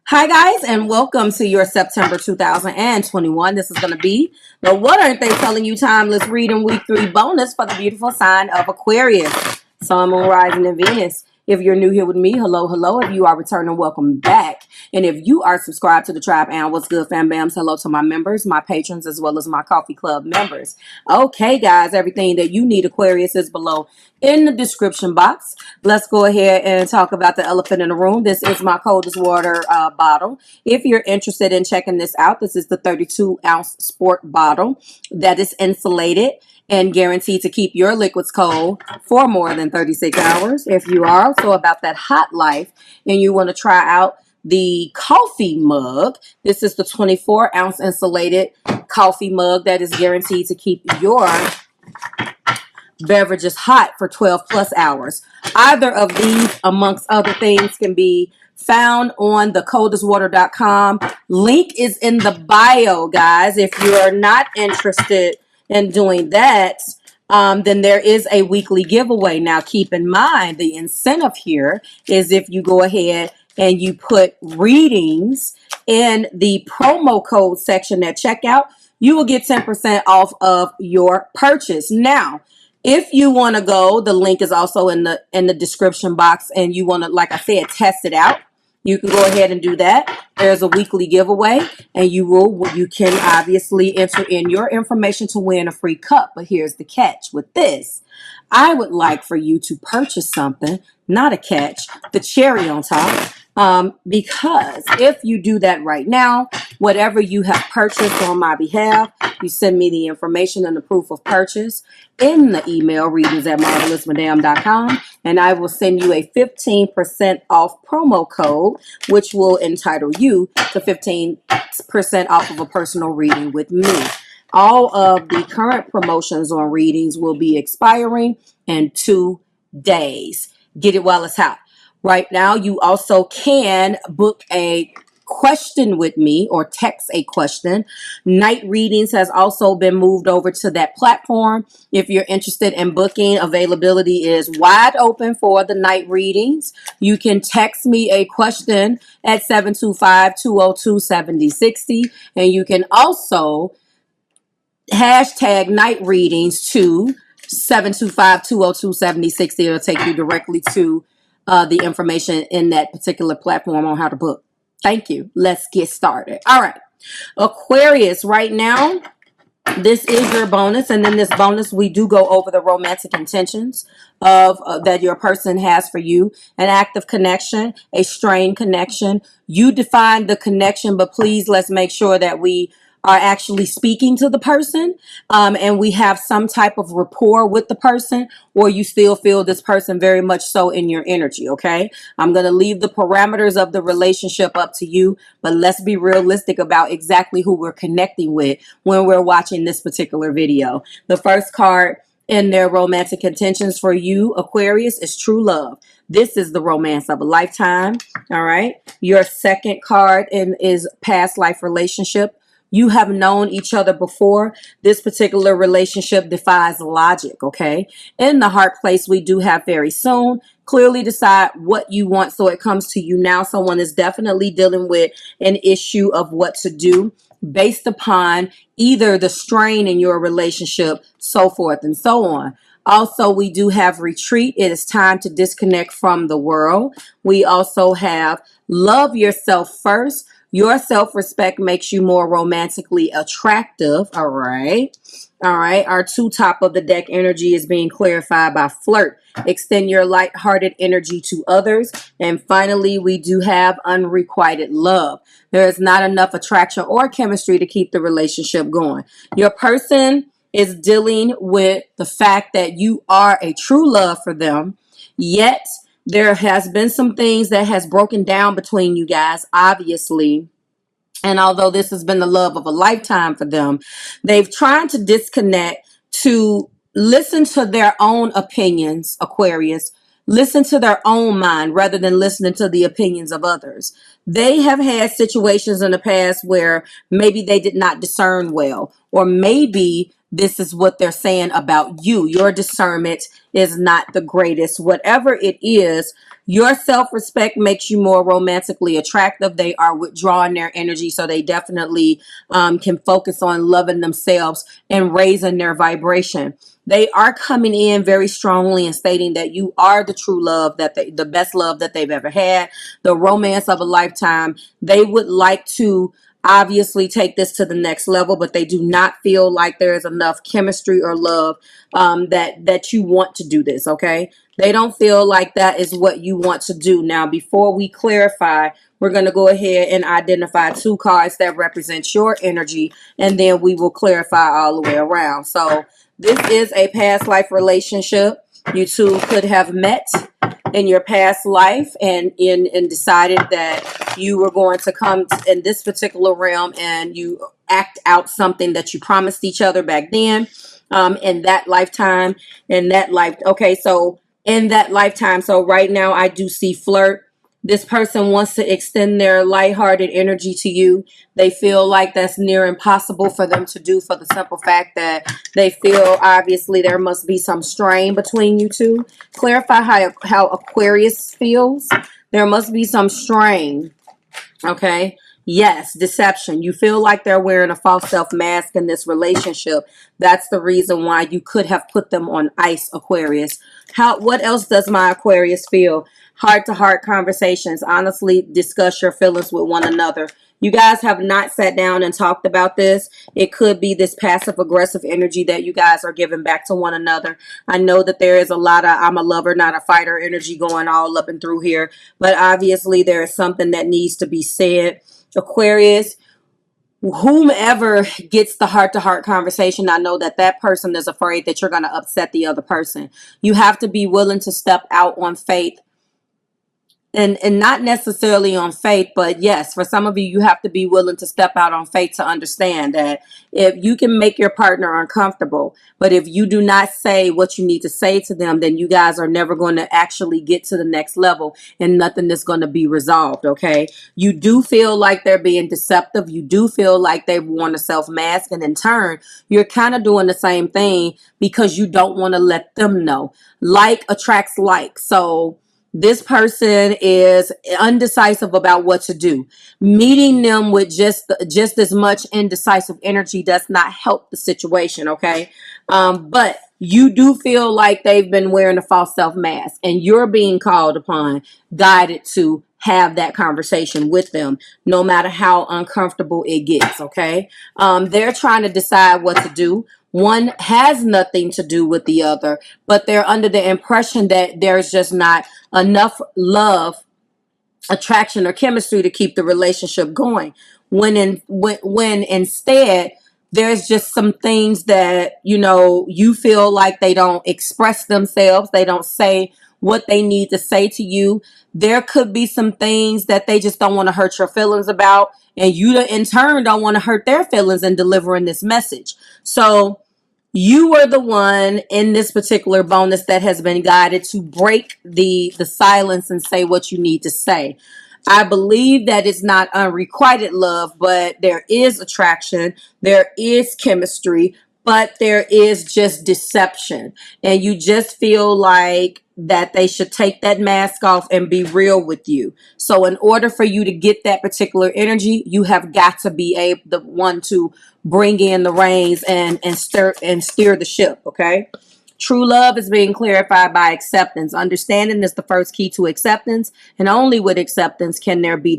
Hi guys, and welcome to your September 2021. This is going to be the What Aren't They Telling You Timeless Reading Week 3 bonus for the beautiful sign of Aquarius, Sun, Moon, Rising, and Venus. If you're new here with me, hello, hello. If you are returning, welcome back. And if you are subscribed to the tribe, and what's good, fam bams, hello to my members, my patrons, as well as my coffee club members. Okay, guys, everything that you need, Aquarius, is below in the description box. Let's go ahead and talk about the elephant in the room. This is my coldest water bottle. If you're interested in checking this out, this is the 32-ounce sport bottle that is insulated and guaranteed to keep your liquids cold for more than 36 hours. If you are also about that hot life and you want to try out the coffee mug, this is the 24-ounce insulated coffee mug that is guaranteed to keep your beverages hot for 12 plus hours. Either of these, amongst other things, can be found on thecoldestwater.com. Link is in the bio, guys. If you are not interested in doing that, then there is a weekly giveaway. Now, keep in mind, the incentive here is if you go ahead and you put readings in the promo code section at checkout, you will get 10% off of your purchase. Now, if you want to go, the link is also in the description box, and you want to, like I said, test it out, you can go ahead and do that. There's a weekly giveaway, and you can obviously enter in your information to win a free cup. But here's the catch with this. I would like for you to purchase something, not a catch, the cherry on top. Because if you do that right now, whatever you have purchased on my behalf, you send me the information and the proof of purchase in the email readingsbymarvelousmadame.com, and I will send you a 15% off promo code, which will entitle you to 15% off of a personal reading with me. All of the current promotions on readings will be expiring in 2 days. Get it while it's hot. Right now, you also can book a question with me or text a question. Night readings has also been moved over to that platform. If you're interested in booking, availability is wide open for the night readings. You can text me a question at 725-202-7060, and you can also hashtag night readings to 725-202-7060. It'll take you directly to the information in that particular platform on how to book. Thank you. Let's get started. All right. Aquarius, right now, this is your bonus. And in this bonus, we do go over the romantic intentions of that your person has for you. An active connection, a strained connection. You define the connection, but please let's make sure that we are actually speaking to the person, and we have some type of rapport with the person, or you still feel this person very much so in your energy, okay? I'm going to leave the parameters of the relationship up to you, but let's be realistic about exactly who we're connecting with when we're watching this particular video. The first card in their romantic intentions for you, Aquarius, is true love. This is the romance of a lifetime, all right? Your second card is past life relationship. You have known each other before. This particular relationship defies logic, okay? In the heart place, we do have very soon. Clearly decide what you want so it comes to you now. Someone is definitely dealing with an issue of what to do based upon either the strain in your relationship, so forth and so on. Also, we do have retreat. It is time to disconnect from the world. We also have love yourself first. Your self-respect makes you more romantically attractive. All right. All right. Our top of the deck energy is being clarified by flirt. Extend your light-hearted energy to others. And finally, we do have unrequited love. There is not enough attraction or chemistry to keep the relationship going. Your person is dealing with the fact that you are a true love for them, yet there has been some things that has broken down between you guys, obviously. And although this has been the love of a lifetime for them, they've tried to disconnect to listen to their own opinions, Aquarius. Listen to their own mind rather than listening to the opinions of others. They have had situations in the past where maybe they did not discern well, or maybe this is what they're saying about you. Your discernment is not the greatest. Whatever it is, Your self-respect makes you more romantically attractive. They are withdrawing their energy, so they definitely can focus on loving themselves and raising their vibration. They are coming in very strongly and stating that you are the true love, that the best love that they've ever had, the romance of a lifetime. They would like to obviously take this to the next level, but they do not feel like there is enough chemistry or love that you want to do this, okay? They don't feel like that is what you want to do. Now, before we clarify, we're going to go ahead and identify 2 cards that represent your energy, and then we will clarify all the way around. So this is a past life relationship. You two could have met in your past life and decided that you were going to come in this particular realm and you act out something that you promised each other back then in that lifetime, in that life. Okay, so in that lifetime. So right now I do see flirt. This person wants to extend their lighthearted energy to you. They feel like that's near impossible for them to do for the simple fact that they feel obviously there must be some strain between you two. Clarify how Aquarius feels. There must be some strain. Okay. Yes, deception. You feel like they're wearing a false self mask in this relationship. That's the reason why you could have put them on ice, Aquarius. What else does my Aquarius feel? Heart-to-heart conversations. Honestly, discuss your feelings with one another. You guys have not sat down and talked about this. It could be this passive-aggressive energy that you guys are giving back to one another. I know that there is a lot of I'm a lover, not a fighter energy going all up and through here. But obviously, there is something that needs to be said. Aquarius, whomever gets the heart-to-heart conversation, I know that that person is afraid that you're going to upset the other person. You have to be willing to step out on faith. And not necessarily on faith, but yes, for some of you, you have to be willing to step out on faith to understand that if you can make your partner uncomfortable, but if you do not say what you need to say to them, then you guys are never going to actually get to the next level and nothing is going to be resolved, okay? You do feel like they're being deceptive. You do feel like they've worn a self-mask, and in turn, you're kind of doing the same thing because you don't want to let them know. Like attracts like. So this person is undecisive about what to do. Meeting them with just as much indecisive energy does not help the situation, okay? But you do feel like they've been wearing a false self mask and you're being called upon, guided to have that conversation with them, no matter how uncomfortable it gets, okay? They're trying to decide what to do. One has nothing to do with the other, but they're under the impression that there's just not enough love, attraction, or chemistry to keep the relationship going. When instead, there's just some things that, you know, you feel like they don't express themselves. They don't say what they need to say to you. There could be some things that they just don't want to hurt your feelings about. And you, in turn, don't want to hurt their feelings in delivering this message. So you were the one in this particular bonus that has been guided to break the silence and say what you need to say. I believe that it's not unrequited love, but there is attraction, there is chemistry, but there is just deception. And you just feel like that they should take that mask off and be real with you. So in order for you to get that particular energy, you have got to be the one to bring in the reins and steer the ship, okay? True love is being clarified by acceptance. Understanding is the first key to acceptance, and only with acceptance can there be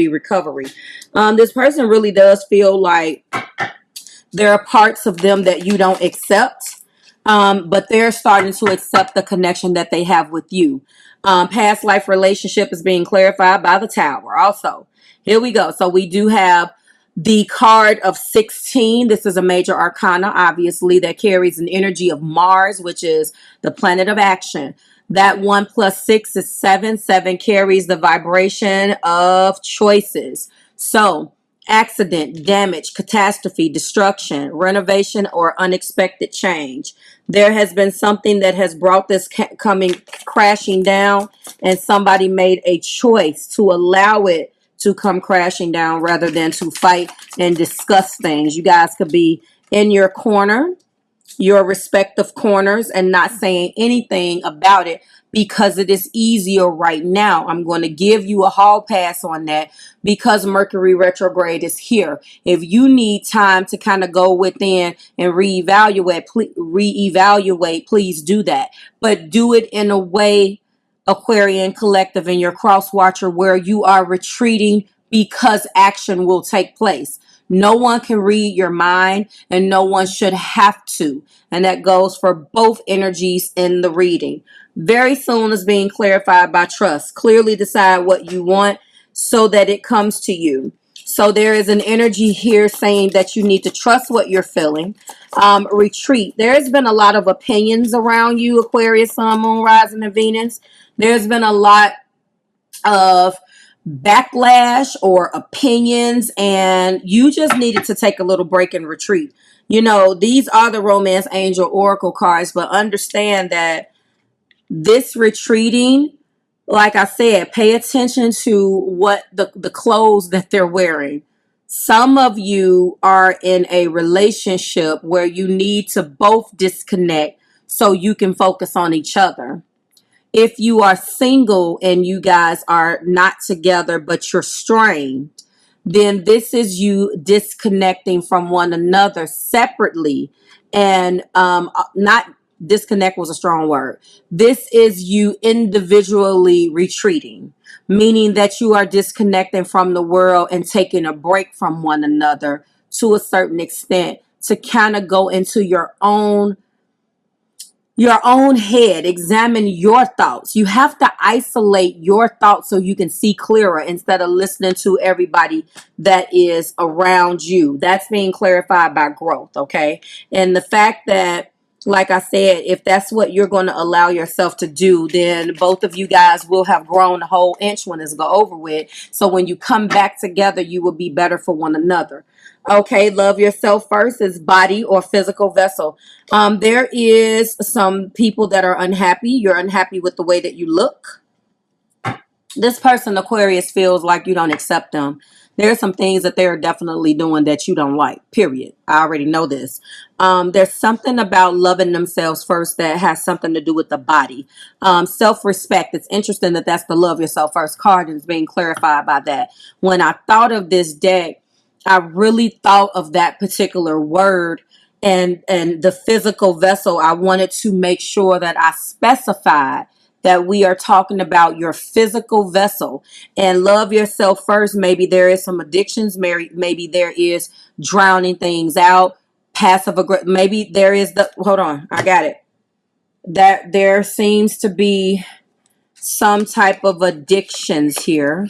recovery. This person really does feel like there are parts of them that you don't accept, but they're starting to accept the connection that they have with you. Past life relationship is being clarified by the Tower. Also, here we go. So we do have the card of 16. This is a major arcana, obviously, that carries an energy of Mars, which is the planet of action. That 1 plus 6 is 7. 7 carries the vibration of choices. So accident, damage, catastrophe, destruction, renovation, or unexpected change. There has been something that has brought this coming crashing down, and somebody made a choice to allow it to come crashing down rather than to fight and discuss things. You guys could be in your corner your respective corners and not saying anything about it because it is easier right now. I'm going to give you a hall pass on that because Mercury retrograde is here. If you need time to kind of go within and reevaluate, please do that. But do it in a way, Aquarian Collective and your cross watcher, where you are retreating because action will take place. No one can read your mind and no one should have to. And that goes for both energies in the reading. Very soon is being clarified by trust. Clearly decide what you want so that it comes to you. So there is an energy here saying that you need to trust what you're feeling. Retreat. There's been a lot of opinions around you, Aquarius, Sun, Moon, Rising, and Venus. There's been a lot of backlash or opinions, and you just needed to take a little break and retreat. You know, these are the Romance Angel Oracle cards, but understand that this retreating, like I said, pay attention to what the clothes that they're wearing. Some of you are in a relationship where you need to both disconnect so you can focus on each other. If you are single and you guys are not together, but you're strained, then this is you disconnecting from one another separately. And not disconnect was a strong word. This is you individually retreating, meaning that you are disconnecting from the world and taking a break from one another to a certain extent to kind of go into your own head, examine your thoughts. You have to isolate your thoughts so you can see clearer instead of listening to everybody that is around you. That's being clarified by growth, okay? And the fact that, like I said, if that's what you're going to allow yourself to do, then both of you guys will have grown a whole inch when it's over with. So when you come back together, you will be better for one another. Okay, love yourself first is body or physical vessel. There is some people that are unhappy. You're unhappy with the way that you look. This person, Aquarius, feels like you don't accept them. There are some things that they're definitely doing that you don't like, period. I already know this. There's something about loving themselves first that has something to do with the body. Self-respect. It's interesting that that's the love yourself first card and it's being clarified by that. When I thought of this deck, I really thought of that particular word and the physical vessel. I wanted to make sure that I specified that we are talking about your physical vessel and love yourself first. Maybe there is some addictions. Maybe there is drowning things out, passive aggressive. Maybe there is hold on, I got it. That there seems to be some type of addictions here.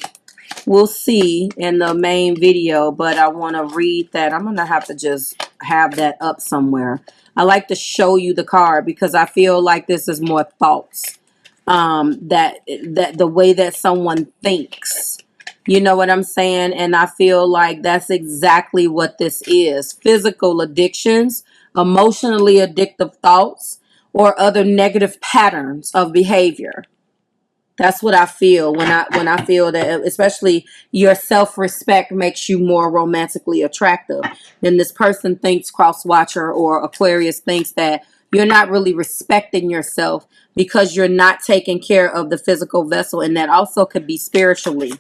We'll see in the main video, but I want to read that. I'm going to have to just have that up somewhere. I like to show you the card because I feel like this is more thoughts. That the way that someone thinks. You know what I'm saying? And I feel like that's exactly what this is. Physical addictions, emotionally addictive thoughts, or other negative patterns of behavior. That's what I feel when I feel that, especially your self-respect makes you more romantically attractive. Then this person thinks, cross watcher or Aquarius thinks that you're not really respecting yourself because you're not taking care of the physical vessel, and that also could be spiritually.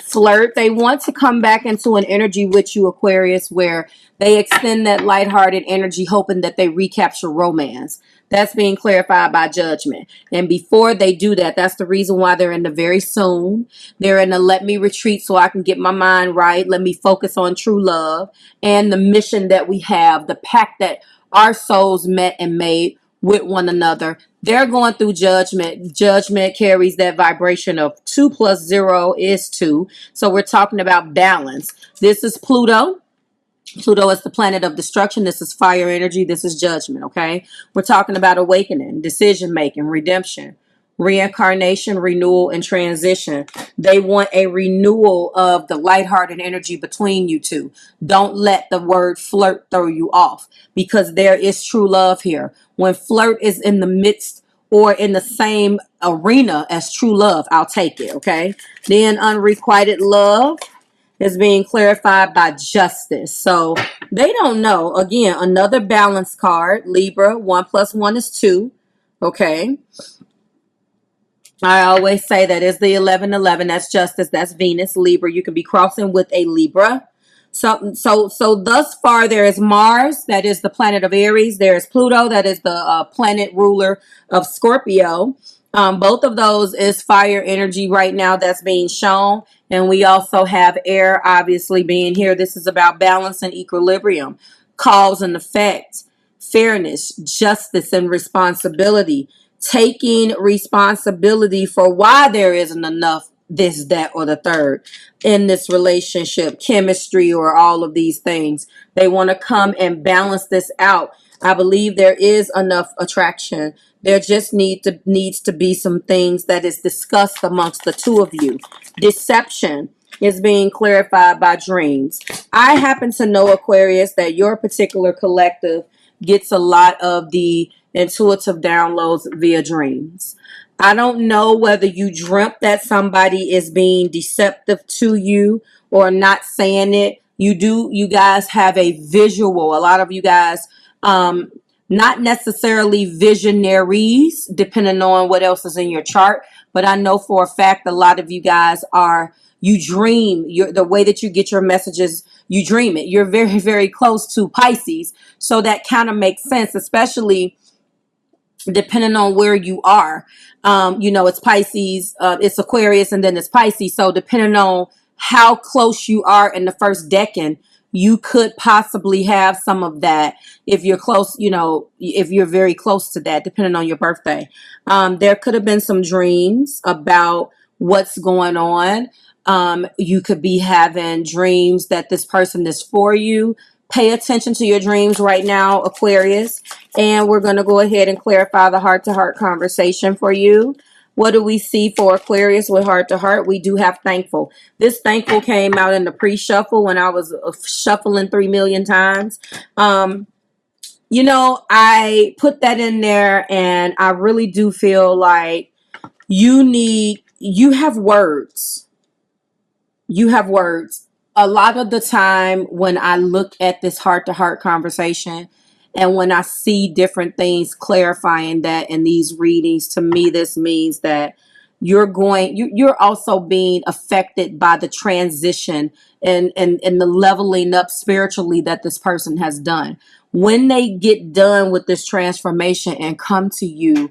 Flirt. They want to come back into an energy with you, Aquarius, where they extend that lighthearted energy, hoping that they recapture romance. That's being clarified by judgment. And before they do that, that's the reason why they're in the very soon. They're in the let me retreat so I can get my mind right. Let me focus on true love and the mission that we have, the pact that our souls met and made with one another. They're going through judgment. Judgment carries that vibration of 2 + 0 is 2. So we're talking about balance. This is Pluto. Pluto is the planet of destruction. This is fire energy. This is judgment, okay? We're talking about awakening, decision-making, redemption, reincarnation, renewal, and transition. They want a renewal of the lighthearted energy between you two. Don't let the word flirt throw you off because there is true love here. When flirt is in the midst or in the same arena as true love, I'll take it, okay? Then unrequited love is being clarified by justice. So They don't know. Again, another balance card. Libra, 1 + 1 is 2. Okay. I always say that is the 1111. That's justice. That's Venus. Libra. You can be crossing with a Libra. So thus far, there is Mars, that is the planet of Aries. There is Pluto, that is the planet ruler of Scorpio. Both of those is fire energy right now that's being shown. And we also have air, obviously, being here. This is about balance and equilibrium, cause and effect, fairness, justice, and responsibility. Taking responsibility for why there isn't enough this, that, or the third in this relationship, chemistry, or all of these things. They want to come and balance this out. I believe there is enough attraction. There just needs to be some things that is discussed amongst the two of you. Deception is being clarified by dreams. I happen to know, Aquarius, that your particular collective gets a lot of the intuitive downloads via dreams. I don't know whether you dreamt that somebody is being deceptive to you or not saying it. You guys have a visual. A lot of you guys, not necessarily visionaries, depending on what else is in your chart. But I know for a fact a lot of you guys you dream. The way that you get your messages, you dream it. You're very, very close to Pisces. So that kind of makes sense, especially depending on where you are. It's Pisces, it's Aquarius, and then it's Pisces. So depending on how close you are in the first decan, you could possibly have some of that if you're close, if you're very close to that, depending on your birthday. There could have been some dreams about what's going on. You could be having dreams that this person is for you. Pay attention to your dreams right now, Aquarius. And we're going to go ahead and clarify the heart-to-heart conversation for you. What do we see for Aquarius with heart-to-heart? We do have thankful. This thankful came out in the pre-shuffle when I was shuffling 3 million times. I put that in there, and I really do feel like you have words. You have words. A lot of the time when I look at this heart-to-heart conversation and when I see different things clarifying that in these readings, to me, this means that you're also being affected by the transition and the leveling up spiritually that this person has done. When they get done with this transformation and come to you,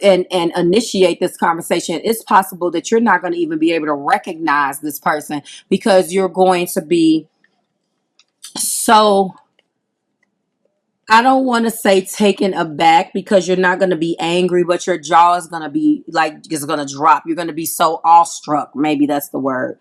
and initiate this conversation, it's possible that you're not going to even be able to recognize this person because you're going to be so, I don't want to say taken aback, because you're not going to be angry, but your jaw is going to be it's going to drop. You're going to be so awestruck. Maybe that's the word.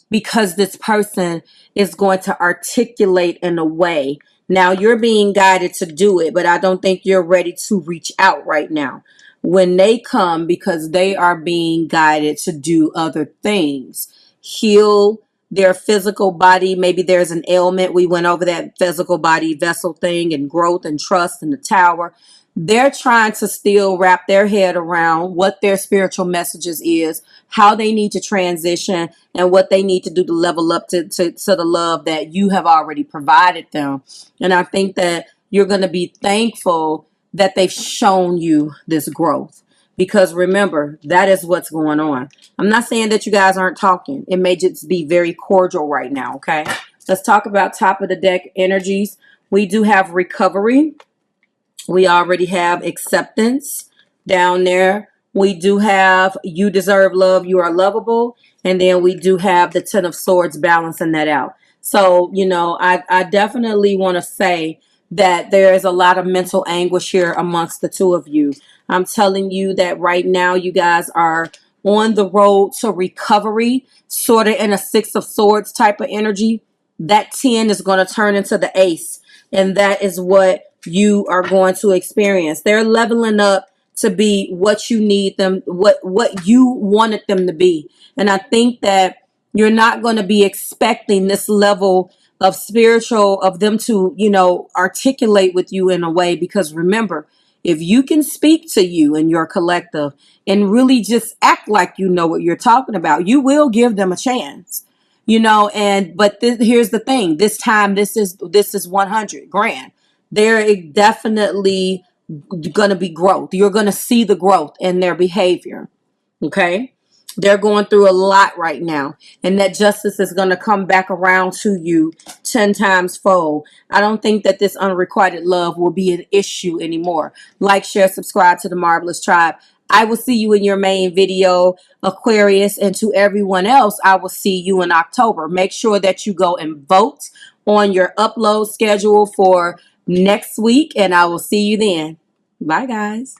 Because this person is going to articulate in a way. Now, you're being guided to do it, but I don't think you're ready to reach out right now. When they come, because they are being guided to do other things, heal their physical body. Maybe there's an ailment. We went over that physical body vessel thing and growth and trust and the tower. They're trying to still wrap their head around what their spiritual messages is, how they need to transition, and what they need to do to level up to the love that you have already provided them. And I think that you're going to be thankful that they've shown you this growth, because remember, that is what's going on. I'm not saying that you guys aren't talking. It may just be very cordial right now, okay? Let's talk about top of the deck energies. We do have recovery. We already have acceptance down there. We do have you deserve love, you are lovable. And then we do have the Ten of Swords balancing that out. So, I definitely want to say that there is a lot of mental anguish here amongst the two of you. I'm telling you that right now you guys are on the road to recovery, sort of in a Six of Swords type of energy. That 10 is going to turn into the Ace. And that is what you are going to experience. They're leveling up to be what you need them, what you wanted them to be. And I think that you're not going to be expecting this level of spiritual of them to, articulate with you in a way, because remember, if you can speak to you and your collective and really just act like you know what you're talking about, you will give them a chance. you know, but here's the thing. This time, this is 100 grand. There definitely going to be growth. You're going to see the growth in their behavior. Okay. They're going through a lot right now, and that justice is going to come back around to you 10 times fold. I don't think that this unrequited love will be an issue anymore. Like, share, subscribe to the Marvelous Tribe. I will see you in your main video, Aquarius, and to everyone else, I will see you in October. Make sure that you go and vote on your upload schedule for next week, and I will see you then. Bye, guys.